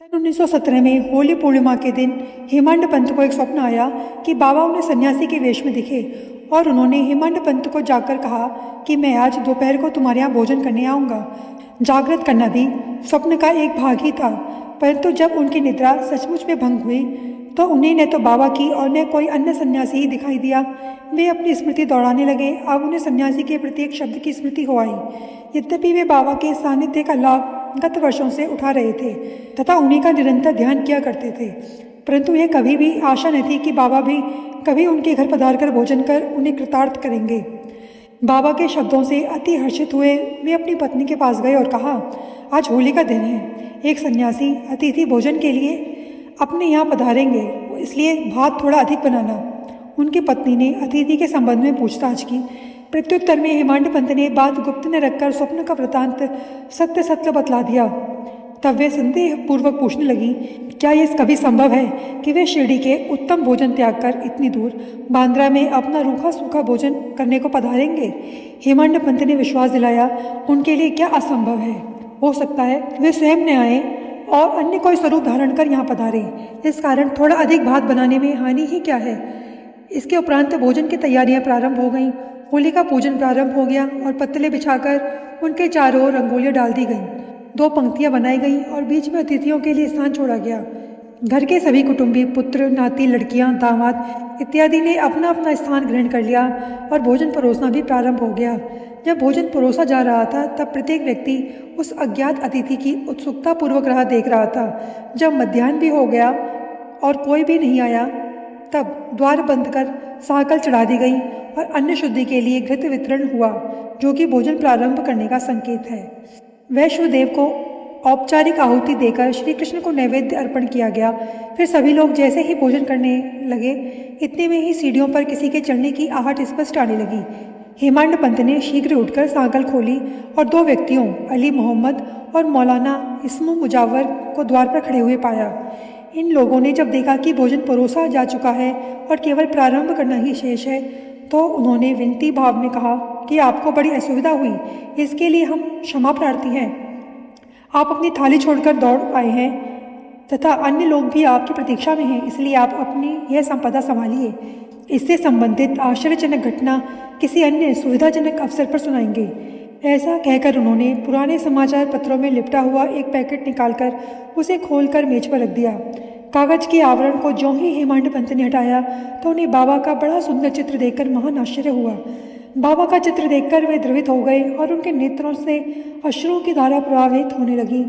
सन 1917 में होली पूर्णिमा के दिन हेमंत पंत को एक स्वप्न आया कि बाबा उन्हें सन्यासी के वेश में दिखे और उन्होंने हेमंत पंत को जाकर कहा कि मैं आज दोपहर को तुम्हारे यहाँ भोजन करने आऊँगा। जागृत करना भी स्वप्न का एक भाग ही था, परंतु जब उनकी निद्रा सचमुच में भंग हुई तो उन्हें न तो बाबा की और न कोई अन्य सन्यासी ही दिखाई दिया। वे अपनी स्मृति दौड़ाने लगे। अब उन्हें सन्यासी के प्रत्येक शब्द की स्मृति हो आई। यद्यपि वे बाबा के सानिध्य का लाभ गत वर्षों से उठा रहे थे तथा उन्हीं का निरंतर ध्यान किया करते थे, परंतु यह कभी भी आशा न थी कि बाबा भी कभी उनके घर पधार कर भोजन कर उन्हें कृतार्थ करेंगे। बाबा के शब्दों से अति हर्षित हुए वे अपनी पत्नी के पास गए और कहा, आज होली का दिन है, एक सन्यासी अतिथि भोजन के लिए अपने यहाँ पधारेंगे, इसलिए भात थोड़ा अधिक बनाना। उनकी पत्नी ने अतिथि के संबंध में पूछताछ की। प्रत्युत्तर में हेमंत पंत ने बात गुप्त में रखकर स्वप्न का वृतांत सत्य सत्य बतला दिया। तब वे संदेह पूर्वक पूछने लगी, क्या यह कभी संभव है कि वे शिरडी के उत्तम भोजन त्याग कर इतनी दूर बांद्रा में अपना रूखा सूखा भोजन करने को पधारेंगे? हेमंत पंत ने विश्वास दिलाया, उनके लिए क्या असंभव है। हो सकता है वे स्वयं न आए और अन्य कोई स्वरूप धारण कर यहाँ पधारे। इस कारण थोड़ा अधिक भात बनाने में हानि ही क्या है। इसके उपरांत भोजन की तैयारियां प्रारंभ हो गईं। होली का पूजन प्रारंभ हो गया और पत्तले बिछाकर उनके चारों ओर रंगोलियां डाल दी गईं। 2 पंक्तियां बनाई गईं और बीच में अतिथियों के लिए स्थान छोड़ा गया। घर के सभी कुटुंबी, पुत्र, नाती, लड़कियां, दामाद इत्यादि ने अपना अपना स्थान ग्रहण कर लिया और भोजन परोसना भी प्रारंभ हो गया। जब भोजन परोसा जा रहा था तब प्रत्येक व्यक्ति उस अज्ञात अतिथि की उत्सुकता पूर्वक राह देख रहा था। जब मध्याह्न भी हो गया और कोई भी नहीं आया तब द्वार बंद कर साकल चढ़ा दी गई और अन्न शुद्धि के लिए घृत वितरण हुआ, जो कि भोजन प्रारंभ करने का संकेत है। वैश्वदेव को औपचारिक आहुति देकर श्री कृष्ण को नैवेद्य अर्पण किया गया। फिर सभी लोग जैसे ही भोजन करने लगे, इतने में ही सीढ़ियों पर किसी के चढ़ने की आहट स्पष्ट आने लगी। हेमंत पंत ने शीघ्र उठकर सांकल खोली और 2 व्यक्तियों, अली मोहम्मद और मौलाना इस्मो मुजावर को द्वार पर खड़े हुए पाया। इन लोगों ने जब देखा कि भोजन परोसा जा चुका है और केवल प्रारंभ करना ही शेष है, तो उन्होंने विनती भाव में कहा कि आपको बड़ी असुविधा हुई, इसके लिए हम क्षमा प्रार्थी हैं। आप अपनी थाली छोड़कर दौड़ आए हैं तथा अन्य लोग भी आपकी प्रतीक्षा में हैं, इसलिए आप अपनी यह संपदा संभालिए। इससे संबंधित आश्चर्यजनक घटना किसी अन्य सुविधाजनक अवसर पर सुनाएंगे। ऐसा कहकर उन्होंने पुराने समाचार पत्रों में लिपटा हुआ एक पैकेट निकालकर उसे खोलकर मेज पर रख दिया। कागज के आवरण को ज्यों ही हेमंत पंत ने हटाया तो उन्हें बाबा का बड़ा सुंदर चित्र देखकर महान आश्चर्य हुआ। बाबा का चित्र देखकर वे द्रवित हो गए और उनके नेत्रों से अश्रुओं की धारा प्रवाहित होने लगी।